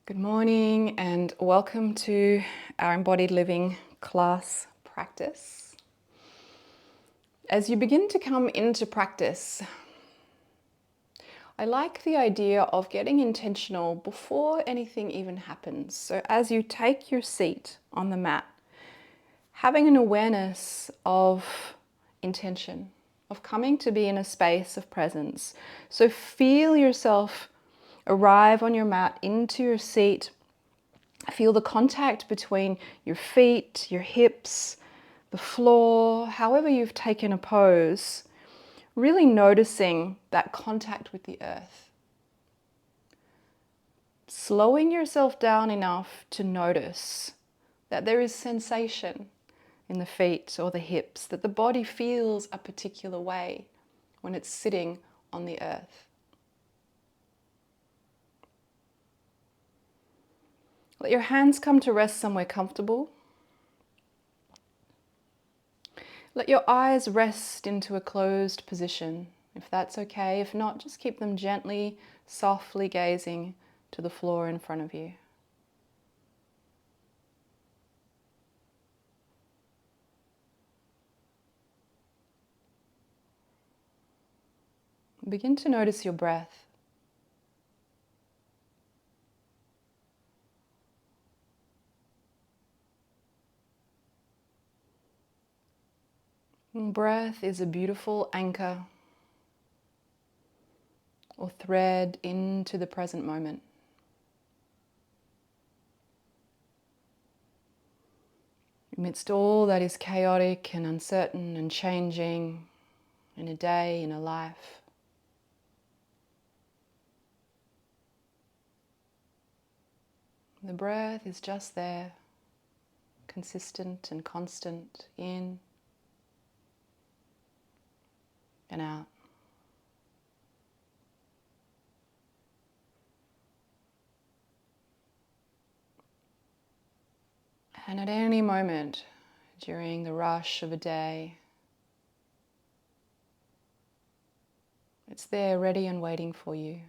Good morning and welcome to our Embodied Living class practice. As you begin to come into practice, I like the idea of getting intentional before anything even happens. So as you take your seat on the mat, having an awareness of intention, of coming to be in a space of presence. So feel yourself arrive on your mat into your seat. Feel the contact between your feet, your hips, the floor, however you've taken a pose, really noticing that contact with the earth. Slowing yourself down enough to notice that there is sensation in the feet or the hips, that the body feels a particular way when it's sitting on the earth. Let your hands come to rest somewhere comfortable. Let your eyes rest into a closed position, if that's okay. If not, just keep them gently, softly gazing to the floor in front of you. Begin to notice your breath. Breath is a beautiful anchor or thread into the present moment. Amidst all that is chaotic and uncertain and changing in a day, in a life, the breath is just there, consistent and constant, in and out. And at any moment during the rush of a day, it's there ready and waiting for you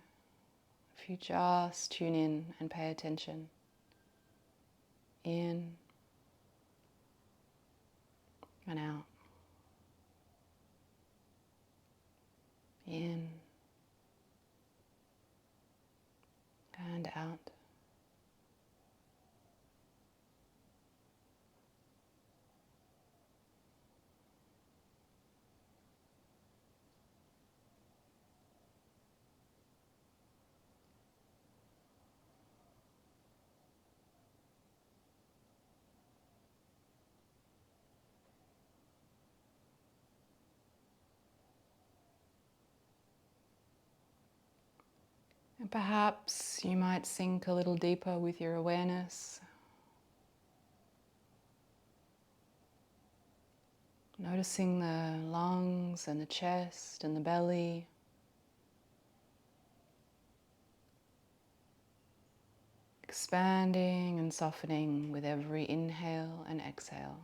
if you just tune in and pay attention. In and out. In and out. And perhaps you might sink a little deeper with your awareness, noticing the lungs and the chest and the belly, expanding and softening with every inhale and exhale.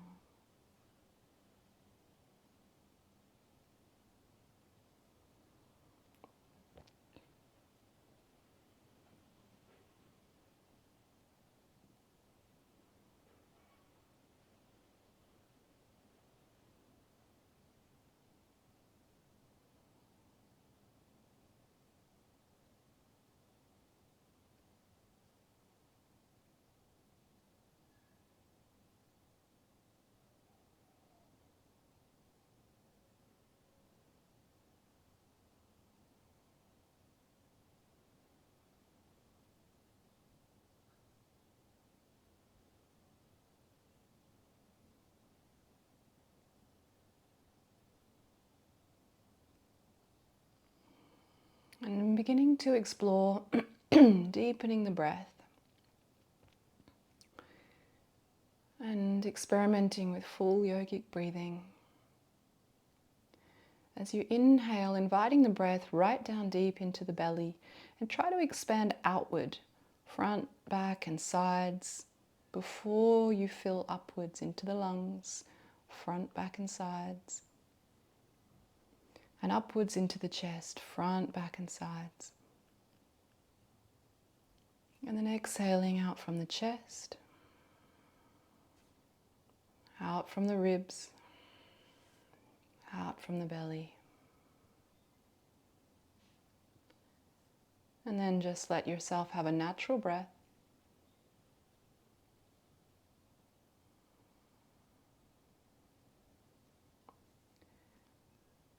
And beginning to explore deepening the breath and experimenting with full yogic breathing. As you inhale, inviting the breath right down deep into the belly and try to expand outward, front, back and sides before you fill upwards into the lungs, front, back and sides. And upwards into the chest, front, back and sides. And then exhaling out from the chest, out from the ribs, out from the belly. And then just let yourself have a natural breath.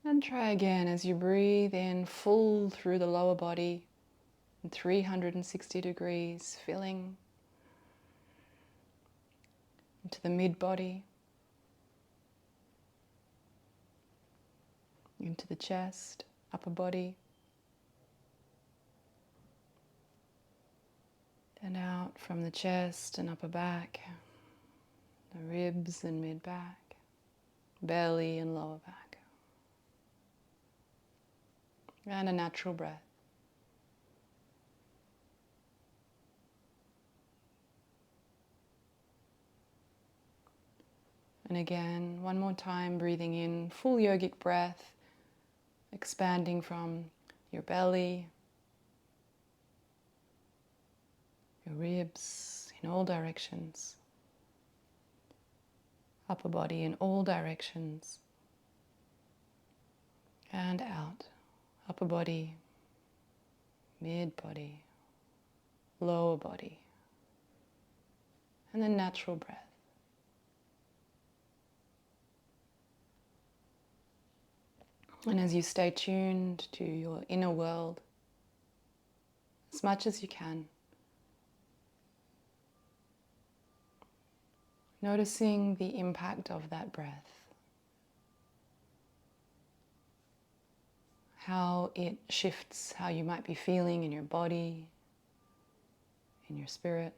And try again as you breathe in full through the lower body, 360 degrees, filling into the mid-body, into the chest, upper body, and out from the chest and upper back, the ribs and mid-back, belly and lower back. And a natural breath. And again, one more time, breathing in, full yogic breath, expanding from your belly, your ribs in all directions, upper body in all directions, and out, upper body, mid-body, lower body, and then natural breath. And as you stay tuned to your inner world as much as you can, noticing the impact of that breath, how it shifts how you might be feeling in your body, in your spirit.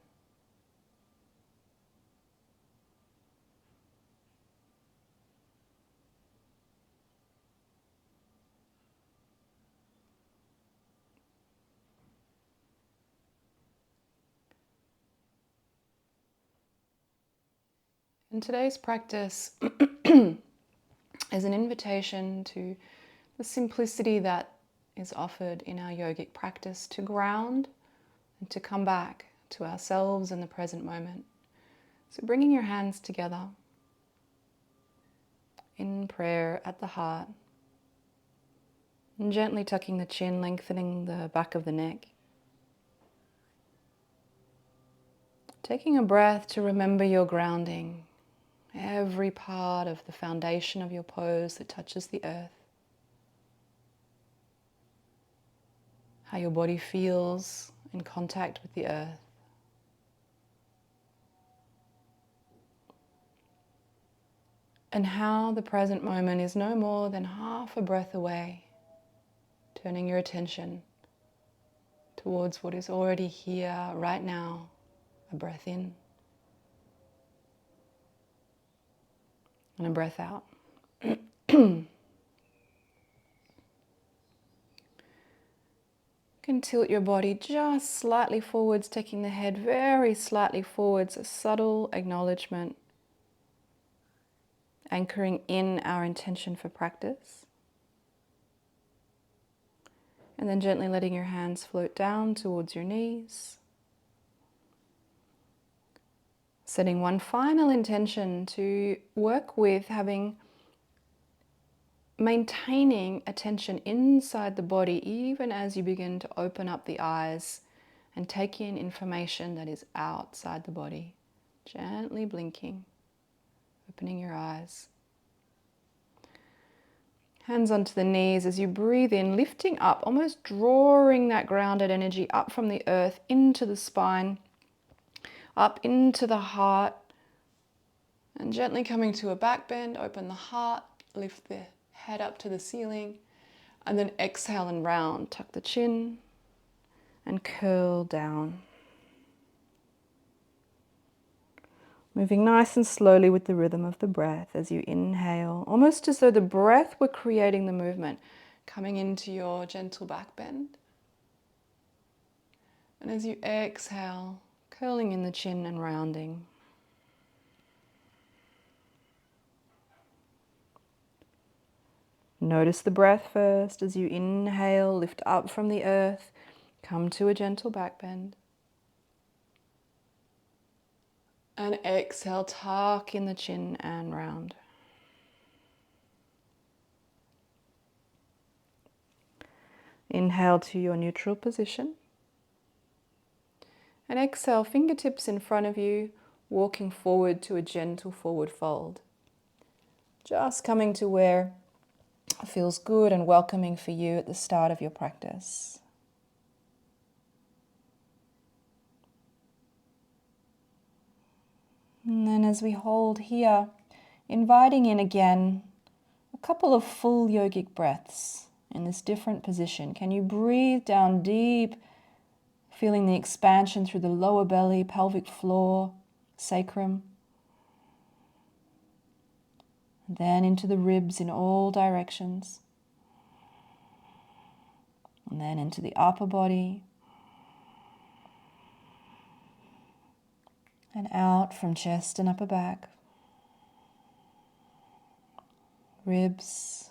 And today's practice is an invitation to the simplicity that is offered in our yogic practice to ground and to come back to ourselves in the present moment. So bringing your hands together in prayer at the heart and gently tucking the chin, lengthening the back of the neck. Taking a breath to remember your grounding, every part of the foundation of your pose that touches the earth. How your body feels in contact with the earth. And how the present moment is no more than half a breath away, turning your attention towards what is already here right now, a breath in and a breath out. You can tilt your body just slightly forwards, taking the head very slightly forwards, a subtle acknowledgement, anchoring in our intention for practice. And then gently letting your hands float down towards your knees. Setting one final intention to work with maintaining attention inside the body even as you begin to open up the eyes and take in information that is outside the body. Gently blinking, opening your eyes. Hands onto the knees as you breathe in, lifting up, almost drawing that grounded energy up from the earth into the spine, up into the heart, and gently coming to a back bend, open the heart, lift the head up to the ceiling, and then exhale and round. Tuck the chin and curl down. Moving nice and slowly with the rhythm of the breath as you inhale, almost as though the breath were creating the movement, coming into your gentle back bend. And as you exhale, curling in the chin and rounding. Notice the breath first as you inhale, lift up from the earth, come to a gentle back bend. And exhale, tuck in the chin and round. Inhale to your neutral position. And exhale, fingertips in front of you, walking forward to a gentle forward fold. Just coming to where it feels good and welcoming for you at the start of your practice. And then as we hold here, inviting in again a couple of full yogic breaths in this different position. Can you breathe down deep, feeling the expansion through the lower belly, pelvic floor, sacrum. Then into the ribs in all directions. And then into the upper body. And out from chest and upper back. Ribs,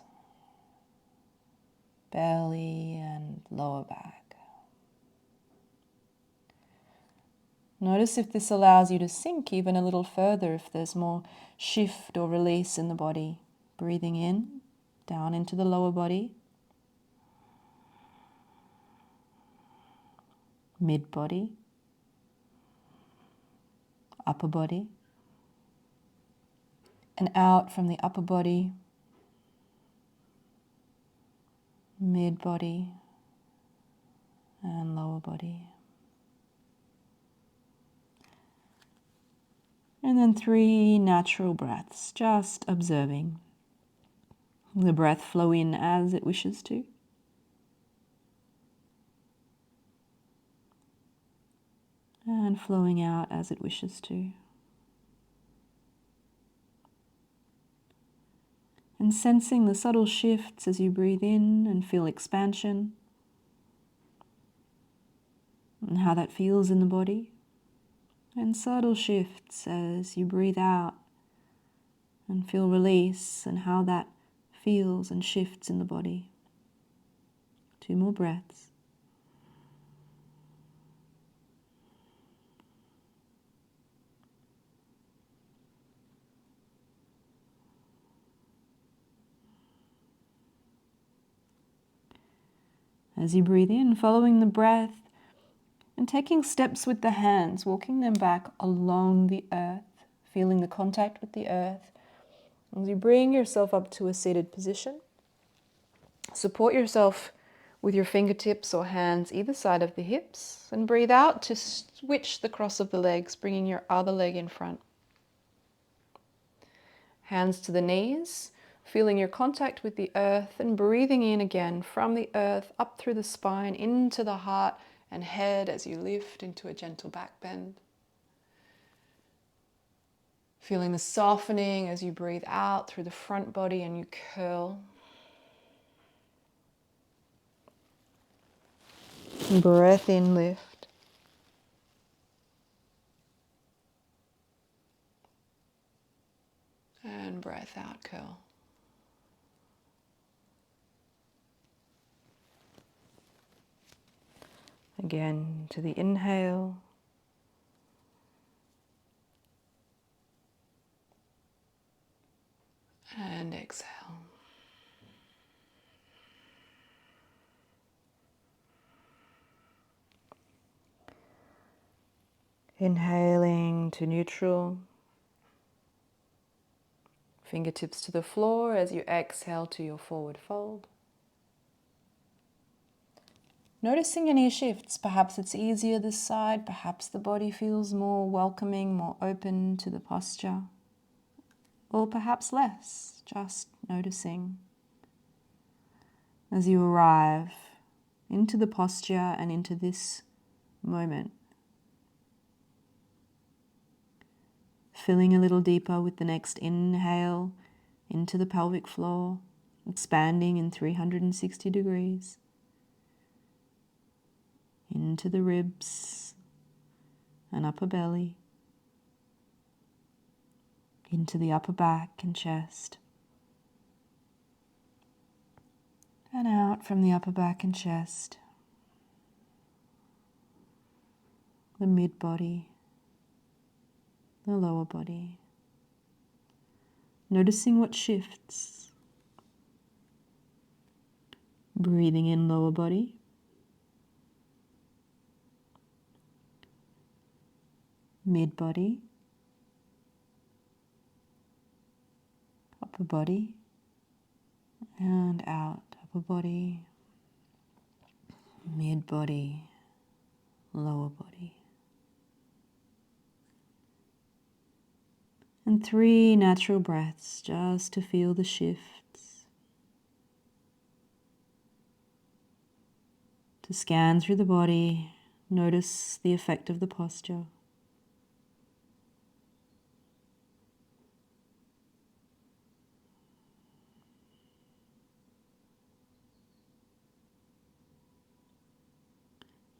belly, and lower back. Notice if this allows you to sink even a little further, if there's more shift or release in the body. Breathing in, down into the lower body. Mid-body. Upper body. And out from the upper body. Mid-body. And lower body. And then 3 natural breaths, just observing the breath flow in as it wishes to. And flowing out as it wishes to. And sensing the subtle shifts as you breathe in and feel expansion. And how that feels in the body. And subtle shifts as you breathe out and feel release and how that feels and shifts in the body. 2 more breaths. As you breathe in, following the breath and taking steps with the hands, walking them back along the earth, feeling the contact with the earth. As you bring yourself up to a seated position, support yourself with your fingertips or hands either side of the hips and breathe out to switch the cross of the legs, bringing your other leg in front. Hands to the knees, feeling your contact with the earth and breathing in again from the earth up through the spine into the heart and head as you lift into a gentle back bend. Feeling the softening as you breathe out through the front body and you curl. Breath in, lift. And breath out, curl. Again to the inhale. And exhale. Inhaling to neutral. Fingertips to the floor as you exhale to your forward fold. Noticing any shifts, perhaps it's easier this side, perhaps the body feels more welcoming, more open to the posture, or perhaps less, just noticing as you arrive into the posture and into this moment. Filling a little deeper with the next inhale into the pelvic floor, expanding in 360 degrees. Into the ribs and upper belly, into the upper back and chest, and out from the upper back and chest, the mid-body, the lower body. Noticing what shifts. Breathing in lower body. Mid body. Upper body. And out. Upper body. Mid body. Lower body. And 3 natural breaths just to feel the shifts. To scan through the body, notice the effect of the posture.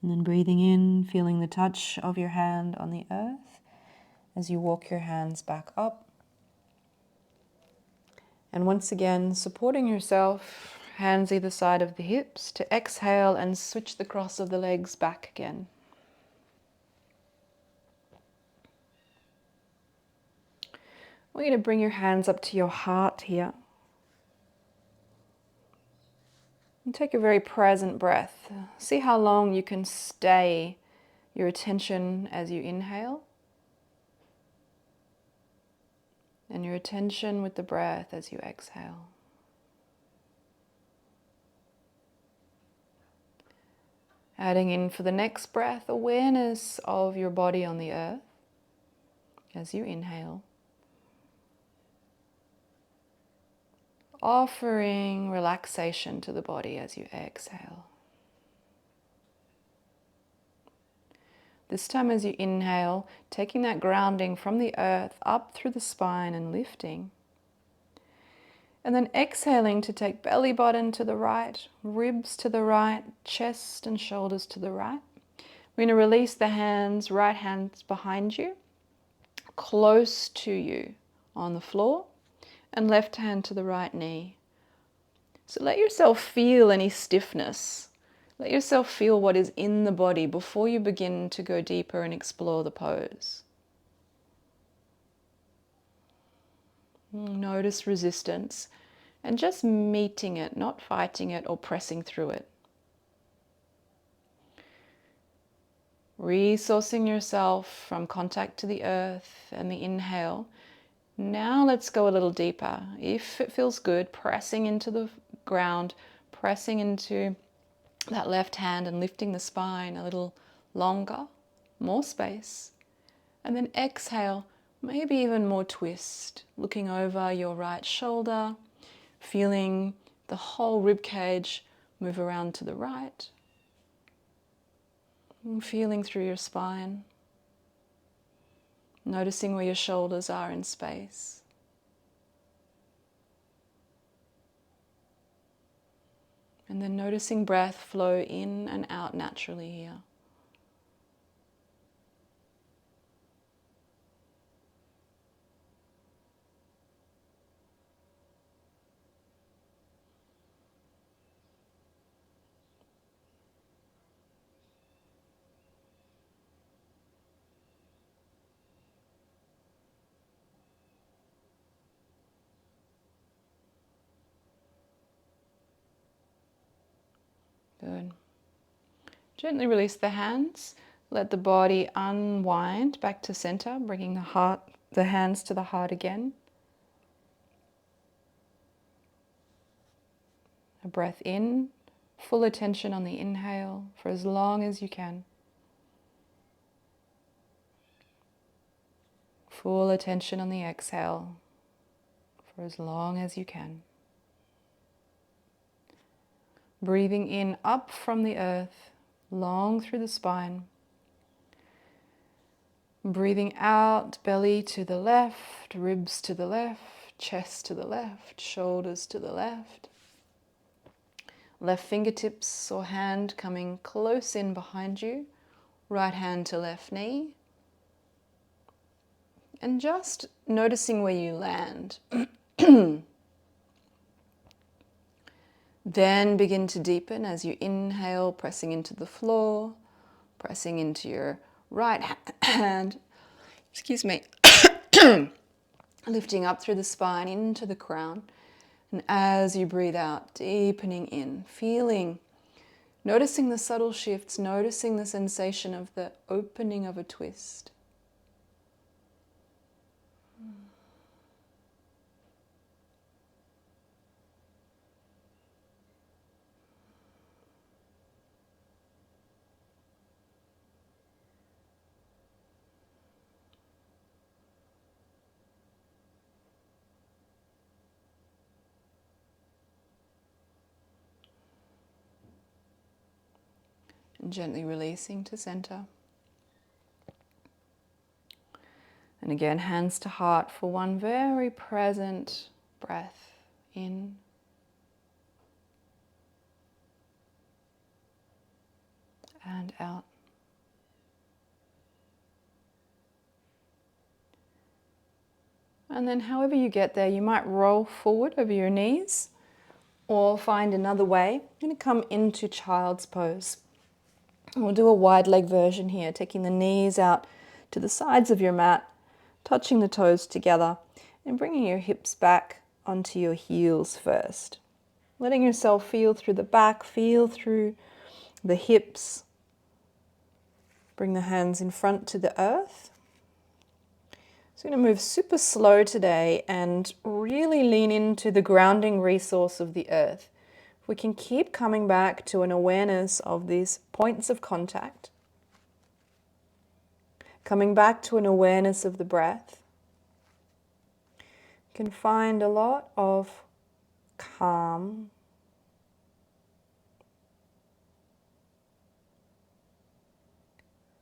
And then breathing in, feeling the touch of your hand on the earth as you walk your hands back up. And once again, supporting yourself, hands either side of the hips, to exhale and switch the cross of the legs back again. I want you to bring your hands up to your heart here. And take a very present breath. See how long you can stay your attention as you inhale. And your attention with the breath as you exhale. Adding in for the next breath, awareness of your body on the earth as you inhale. Offering relaxation to the body as you exhale. This time as you inhale, taking that grounding from the earth up through the spine and lifting. And then exhaling to take belly button to the right, ribs to the right, chest and shoulders to the right. We're going to release the hands, right hands behind you, close to you on the floor, and left hand to the right knee. So let yourself feel any stiffness. Let yourself feel what is in the body before you begin to go deeper and explore the pose. Notice resistance and just meeting it, not fighting it or pressing through it. Resourcing yourself from contact to the earth and the inhale. Now let's go a little deeper. If it feels good, pressing into the ground, pressing into that left hand and lifting the spine a little longer, more space. And then exhale, maybe even more twist, looking over your right shoulder, feeling the whole rib cage move around to the right, and feeling through your spine, noticing where your shoulders are in space. And then noticing breath flow in and out naturally here. Good. Gently release the hands. Let the body unwind back to center, bringing the hands to the heart again. A breath in, full attention on the inhale for as long as you can. Full attention on the exhale for as long as you can. Breathing in up from the earth, long through the spine. Breathing out, belly to the left, ribs to the left, chest to the left, shoulders to the left. Left fingertips or hand coming close in behind you, right hand to left knee. And just noticing where you land. Then begin to deepen as you inhale, pressing into the floor, pressing into your right hand, Lifting up through the spine into the crown. And as you breathe out, deepening in, feeling, noticing the subtle shifts, noticing the sensation of the opening of a twist. And gently releasing to center. And again, hands to heart for one very present breath in. And out. And then however you get there, you might roll forward over your knees or find another way. I'm going to come into child's pose. We'll do a wide leg version here, taking the knees out to the sides of your mat, touching the toes together, and bringing your hips back onto your heels first. Letting yourself feel through the back, feel through the hips. Bring the hands in front to the earth. So I'm going to move super slow today and really lean into the grounding resource of the earth. We can keep coming back to an awareness of these points of contact, coming back to an awareness of the breath. You can find a lot of calm,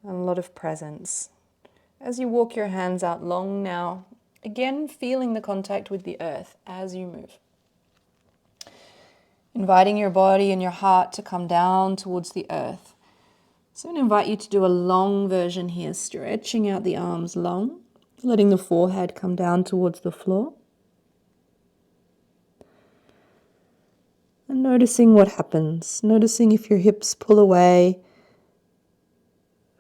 and a lot of presence. As you walk your hands out long now, again feeling the contact with the earth as you move. Inviting your body and your heart to come down towards the earth. So I'm going to invite you to do a long version here, stretching out the arms long, letting the forehead come down towards the floor. And noticing what happens, noticing if your hips pull away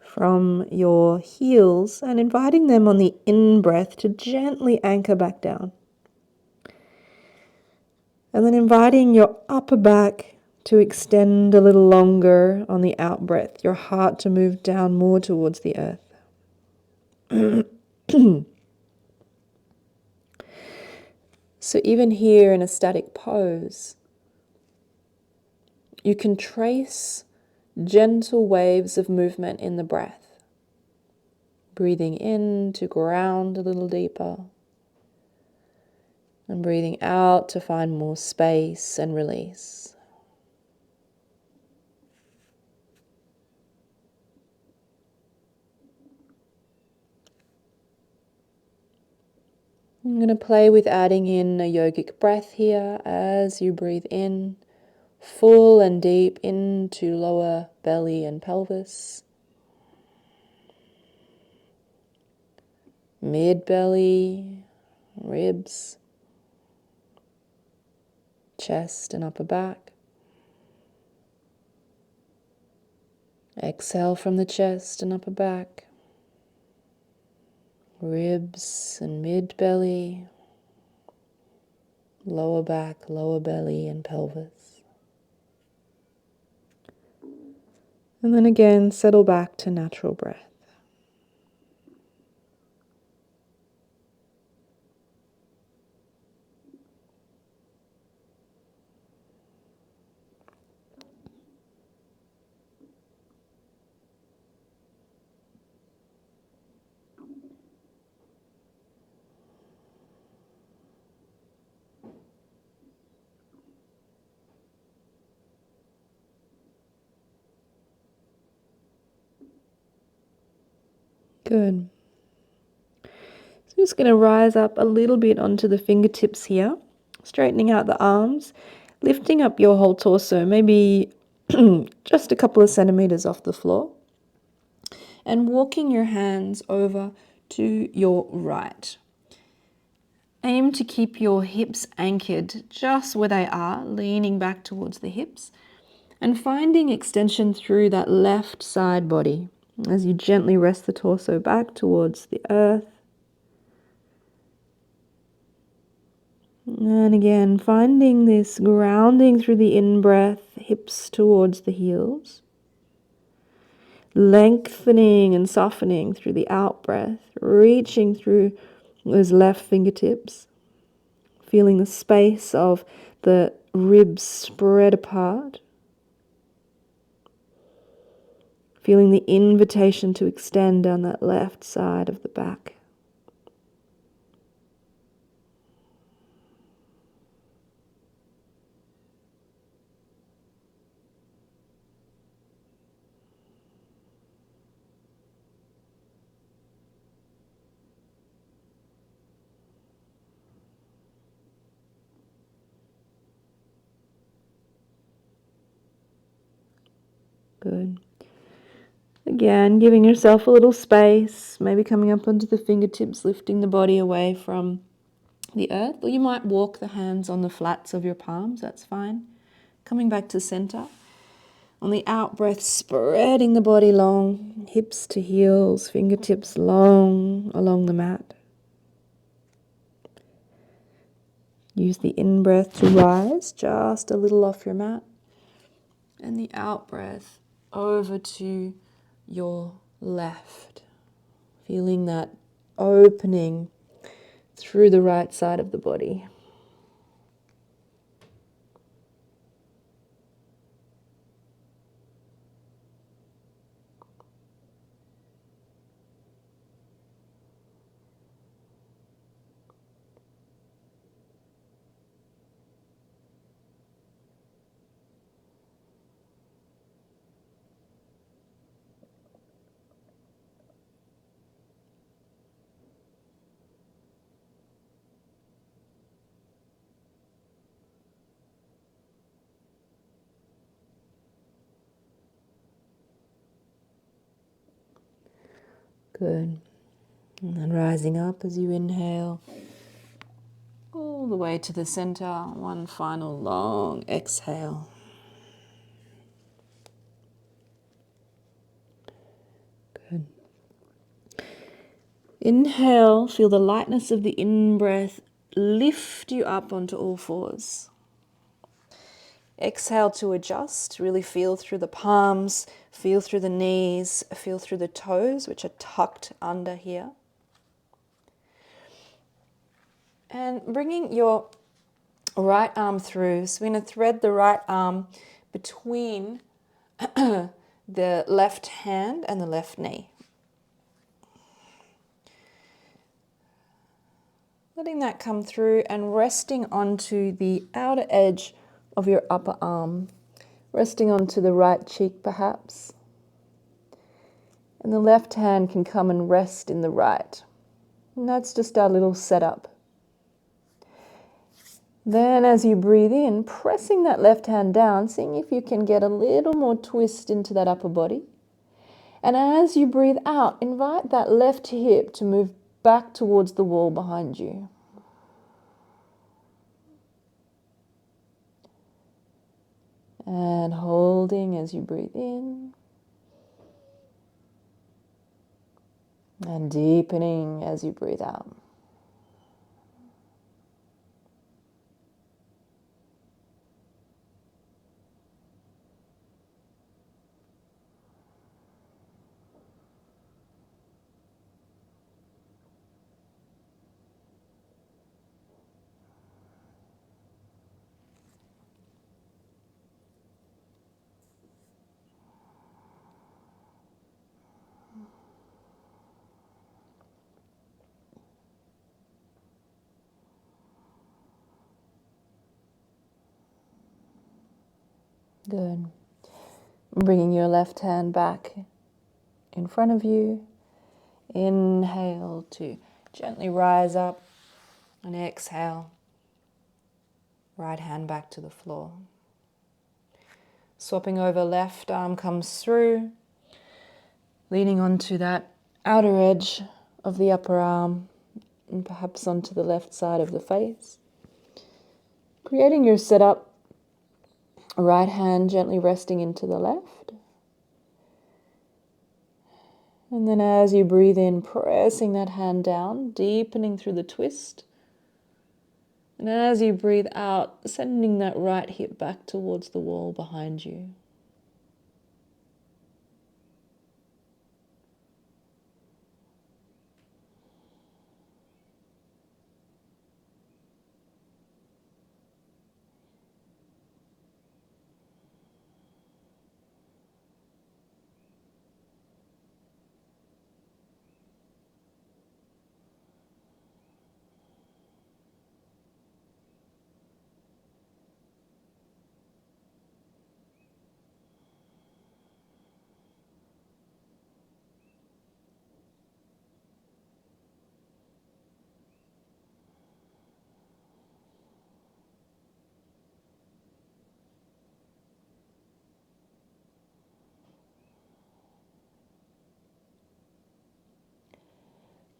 from your heels and inviting them on the in-breath to gently anchor back down. And then inviting your upper back to extend a little longer on the out-breath, your heart to move down more towards the earth. So even here in a static pose, you can trace gentle waves of movement in the breath. Breathing in to ground a little deeper. And breathing out to find more space and release. I'm going to play with adding in a yogic breath here as you breathe in, full and deep into lower belly and pelvis. Mid-belly, ribs, chest and upper back. Exhale from the chest and upper back. Ribs and mid-belly, lower back, lower belly and pelvis. And then again, settle back to natural breath. Good. So I'm just going to rise up a little bit onto the fingertips here, straightening out the arms, lifting up your whole torso, maybe just a couple of centimeters off the floor, and walking your hands over to your right. Aim to keep your hips anchored just where they are, leaning back towards the hips, and finding extension through that left side body as you gently rest the torso back towards the earth. And again, finding this grounding through the in-breath, hips towards the heels. Lengthening and softening through the out-breath, reaching through those left fingertips. Feeling the space of the ribs spread apart. Feeling the invitation to extend down that left side of the back. Good. Again, giving yourself a little space, maybe coming up onto the fingertips, lifting the body away from the earth, or you might walk the hands on the flats of your palms, that's fine. Coming back to center. On the out breath, spreading the body long, hips to heels, fingertips long along the mat. Use the in breath to rise just a little off your mat. And the out breath over to your left. Feeling that opening through the right side of the body. Good. And then rising up as you inhale all the way to the center. One final long exhale. Good. Inhale, feel the lightness of the in-breath lift you up onto all fours. Exhale to adjust, really feel through the palms, feel through the knees, feel through the toes, which are tucked under here. And bringing your right arm through, so we're going to thread the right arm between the left hand and the left knee. Letting that come through and resting onto the outer edge of your upper arm. Resting onto the right cheek perhaps. And the left hand can come and rest in the right. And that's just our little setup. Then as you breathe in, pressing that left hand down, seeing if you can get a little more twist into that upper body. And as you breathe out, invite that left hip to move back towards the wall behind you. And holding as you breathe in. And deepening as you breathe out. Good. Bringing your left hand back in front of you. Inhale to gently rise up and exhale. Right hand back to the floor. Swapping over, left arm comes through, leaning onto that outer edge of the upper arm and perhaps onto the left side of the face. Creating your setup. Right hand gently resting into the left. And then as you breathe in, pressing that hand down, deepening through the twist. And as you breathe out, sending that right hip back towards the wall behind you.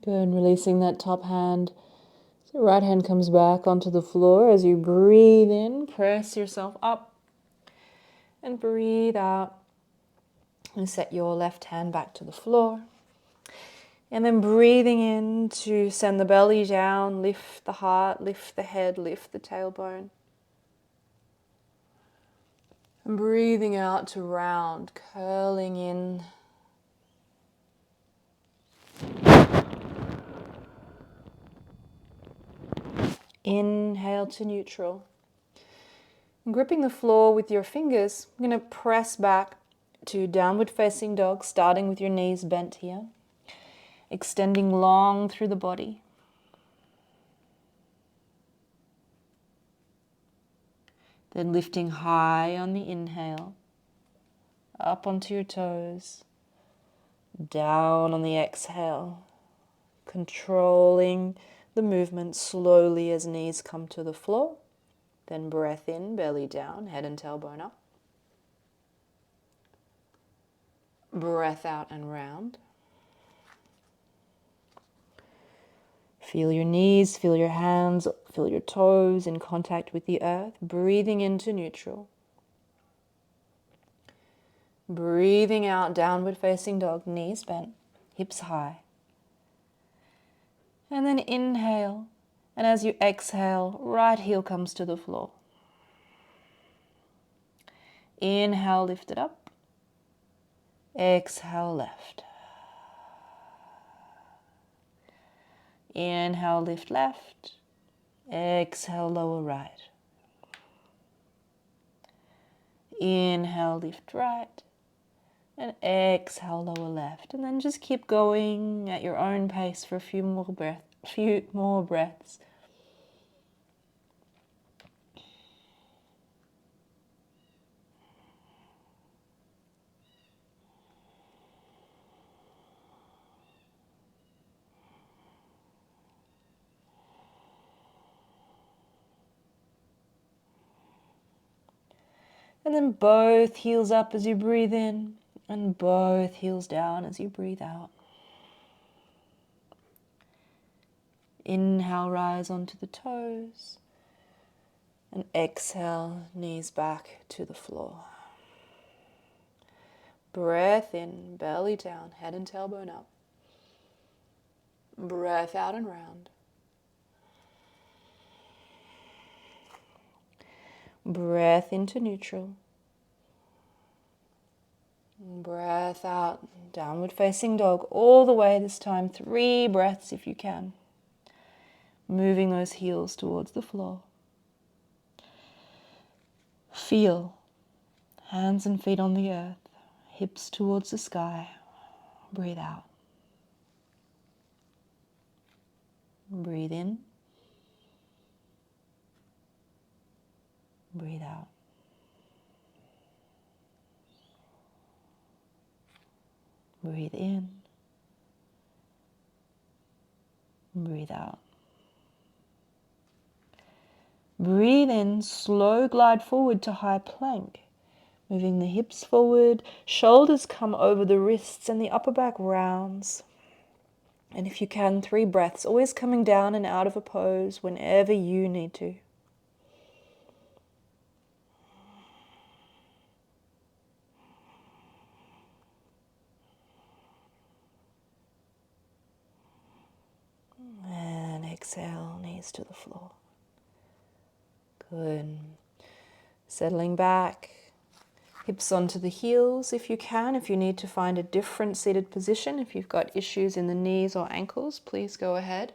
Good, releasing that top hand. So right hand comes back onto the floor as you breathe in, press yourself up, and breathe out. And set your left hand back to the floor. And then breathing in to send the belly down, lift the heart, lift the head, lift the tailbone. And breathing out to round, curling in. Inhale to neutral. And gripping the floor with your fingers, I'm going to press back to downward facing dog, starting with your knees bent here. Extending long through the body. Then lifting high on the inhale, up onto your toes, down on the exhale, controlling the movement slowly as knees come to the floor. Then breath in, belly down, head and tailbone up. Breath out and round. Feel your knees, feel your hands, feel your toes in contact with the earth. Breathing into neutral. Breathing out, downward facing dog, knees bent, hips high. And then inhale. And as you exhale, right heel comes to the floor. Inhale, lift it up. Exhale, left. Inhale, lift left. Exhale, lower right. Inhale, lift right. And exhale, lower left. And then just keep going at your own pace for a few more breaths. And then both heels up as you breathe in, and both heels down as you breathe out. Inhale, rise onto the toes. And exhale, knees back to the floor. Breath in, belly down, head and tailbone up. Breath out and round. Breath into neutral. Breath out, downward facing dog, all the way this time. 3 breaths if you can. Moving those heels towards the floor. Feel hands and feet on the earth, hips towards the sky. Breathe out. Breathe in. Breathe out. Breathe in. Breathe out. Breathe in, slow glide forward to high plank. Moving the hips forward, shoulders come over the wrists and the upper back rounds. And if you can, 3 breaths, always coming down and out of a pose whenever you need to. And exhale, knees to the floor. Good. Settling back, hips onto the heels if you can. If you need to find a different seated position, if you've got issues in the knees or ankles, please go ahead.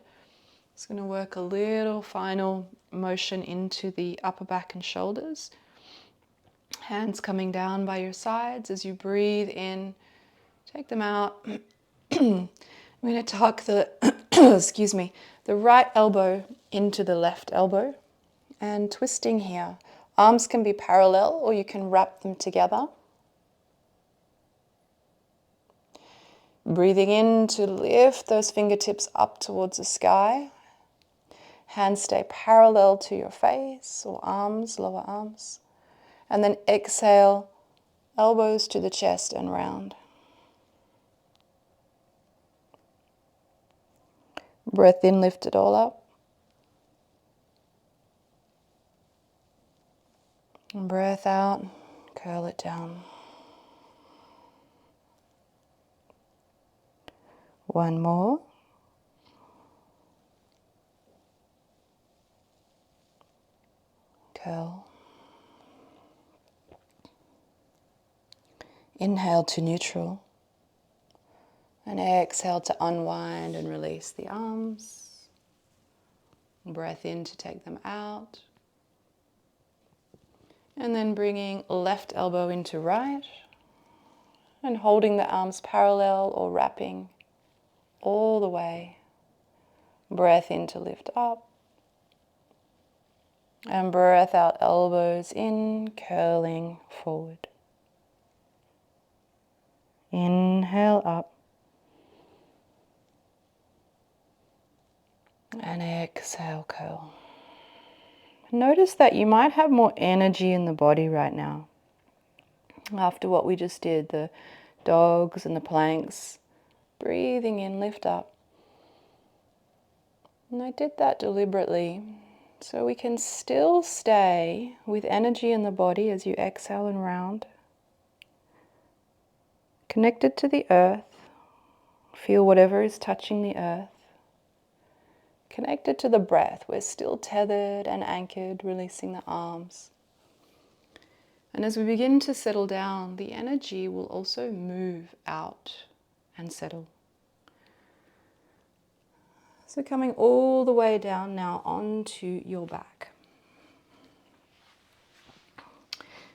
It's going to work a little final motion into the upper back and shoulders. Hands coming down by your sides as you breathe in. Take them out. I'm going to tuck the, excuse me, the right elbow into the left elbow and twisting here. Arms can be parallel or you can wrap them together. Breathing in to lift those fingertips up towards the sky. Hands stay parallel to your face or arms, lower arms. And then exhale, elbows to the chest and round. Breath in, lift it all up. And breath out, curl it down. One more. Curl. Inhale to neutral. And exhale to unwind and release the arms. Breath in to take them out. And then bringing left elbow into right. And holding the arms parallel or wrapping all the way. Breath in to lift up. And breath out, elbows in, curling forward. Inhale up. And exhale, curl. Notice that you might have more energy in the body right now. After what we just did, the dogs and the planks. Breathing in, lift up. And I did that deliberately so we can still stay with energy in the body as you exhale and round. Connected to the earth. Feel whatever is touching the earth. Connected to the breath. We're still tethered and anchored, releasing the arms. And as we begin to settle down, the energy will also move out and settle. So coming all the way down now onto your back.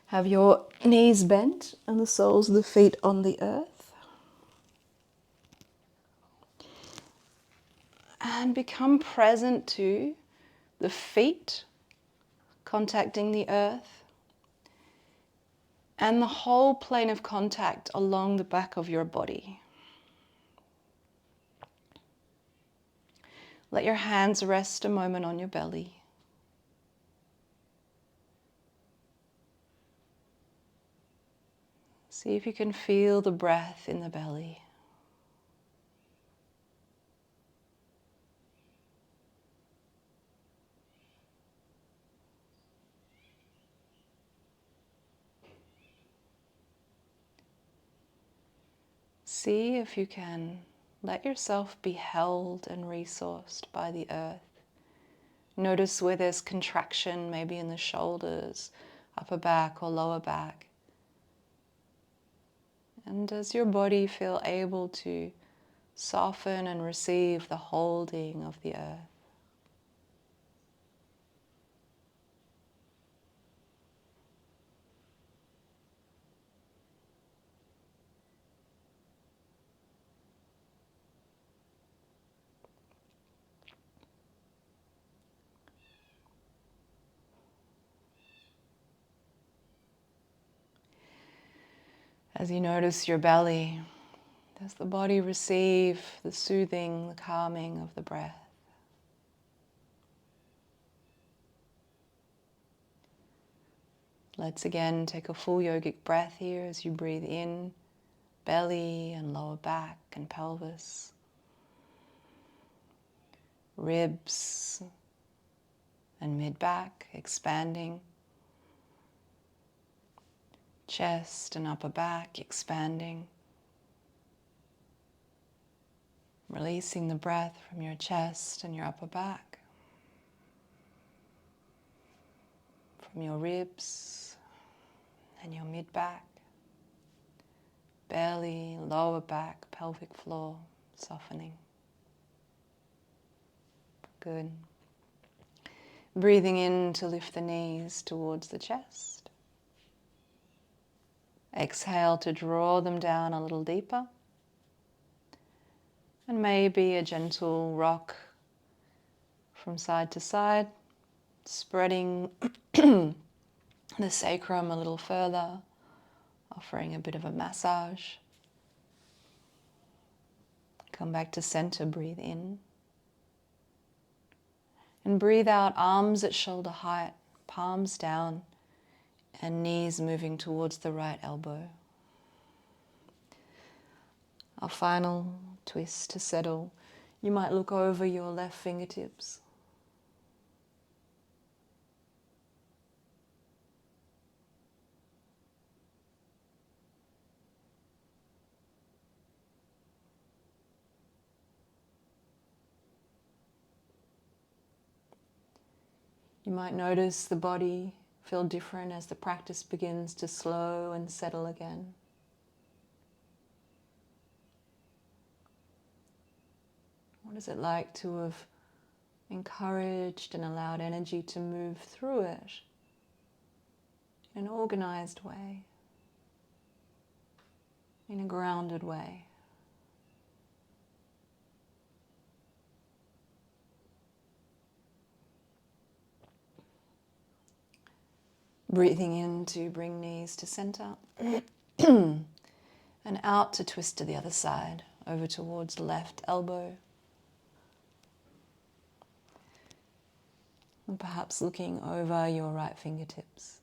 Have your knees bent and the soles of the feet on the earth. And become present to the feet contacting the earth and the whole plane of contact along the back of your body. Let your hands rest a moment on your belly. See if you can feel the breath in the belly. See if you can let yourself be held and resourced by the earth. Notice where there's contraction, maybe in the shoulders, upper back or lower back. And does your body feel able to soften and receive the holding of the earth? As you notice your belly, does the body receive the soothing, the calming of the breath? Let's again take a full yogic breath here as you breathe in, belly and lower back and pelvis, ribs and mid-back expanding, chest and upper back expanding, releasing the breath from your chest and your upper back. from your ribs and your mid-back, belly, lower back, pelvic floor, softening. Good. Breathing in to lift the knees towards the chest. Exhale to draw them down a little deeper. And maybe a gentle rock from side to side, spreading the sacrum a little further, offering a bit of a massage. Come back to center, breathe in. And breathe out, arms at shoulder height, palms down, and knees moving towards the right elbow. Our final twist to settle. You might look over your left fingertips. You might notice the body feel different as the practice begins to slow and settle again. What is it like to have encouraged and allowed energy to move through it in an organized way, in a grounded way? Breathing in to bring knees to center and out to twist to the other side, over towards left elbow. And perhaps looking over your right fingertips.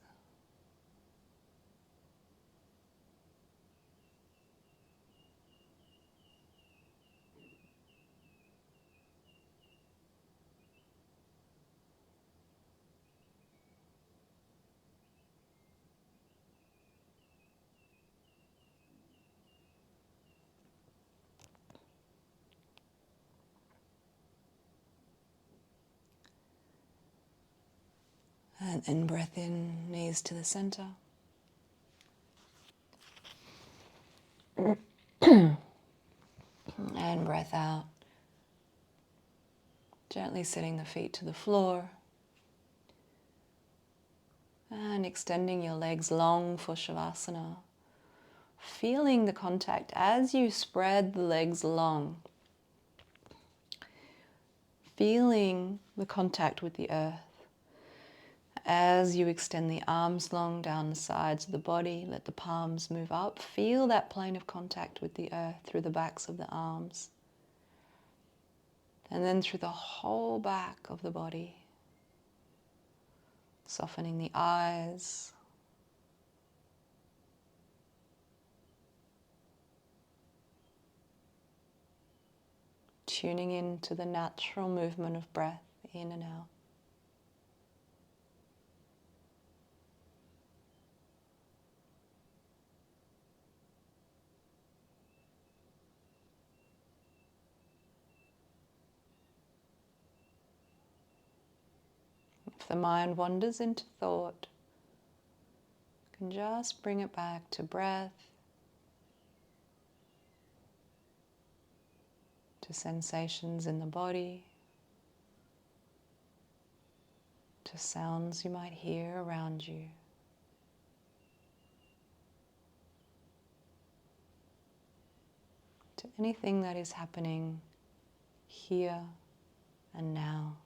And then breath in, knees to the center. And breath out. Gently setting the feet to the floor. And extending your legs long for Shavasana. Feeling the contact as you spread the legs long. Feeling the contact with the earth. As you extend the arms long down the sides of the body, let the palms move up. Feel that plane of contact with the earth through the backs of the arms. And then through the whole back of the body. Softening the eyes. Tuning into the natural movement of breath in and out. If the mind wanders into thought, you can just bring it back to breath, to sensations in the body, to sounds you might hear around you. To anything that is happening here and now.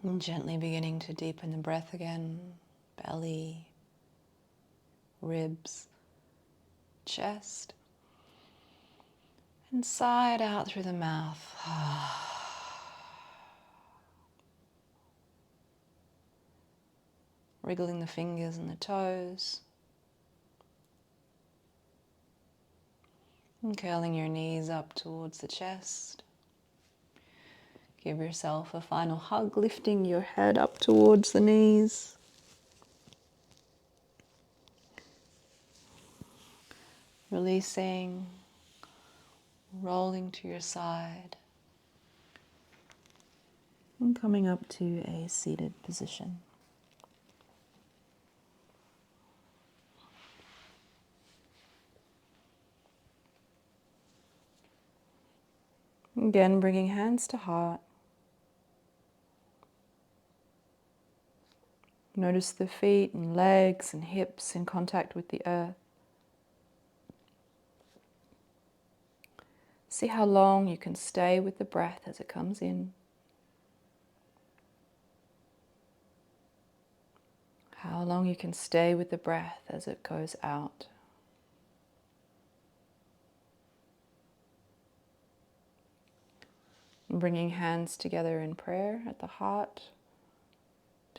And gently beginning to deepen the breath again, belly, ribs, chest, and sigh it out through the mouth. Wriggling the fingers and the toes, and curling your knees up towards the chest. Give yourself a final hug, lifting your head up towards the knees. Releasing, rolling to your side, and coming up to a seated position. Again, bringing hands to heart. Notice the feet and legs and hips in contact with the earth. See how long you can stay with the breath as it comes in. How long you can stay with the breath as it goes out. And bringing hands together in prayer at the heart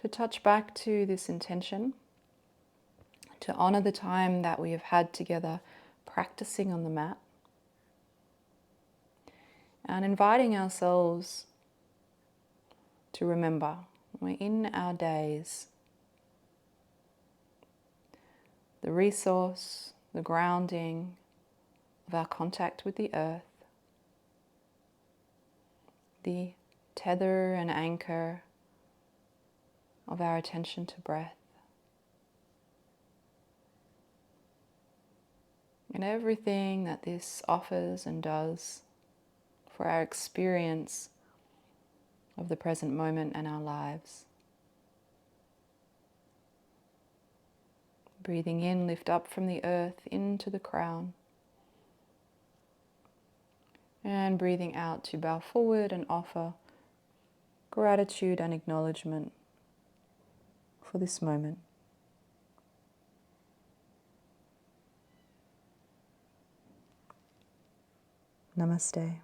to touch back to this intention, to honor the time that we have had together practicing on the mat, and inviting ourselves to remember we're in our days. The resource, the grounding of our contact with the earth, the tether and anchor of our attention to breath, and everything that this offers and does for our experience of the present moment and our lives. Breathing in, lift up from the earth into the crown. And breathing out to bow forward and offer gratitude and acknowledgement for this moment. Namaste.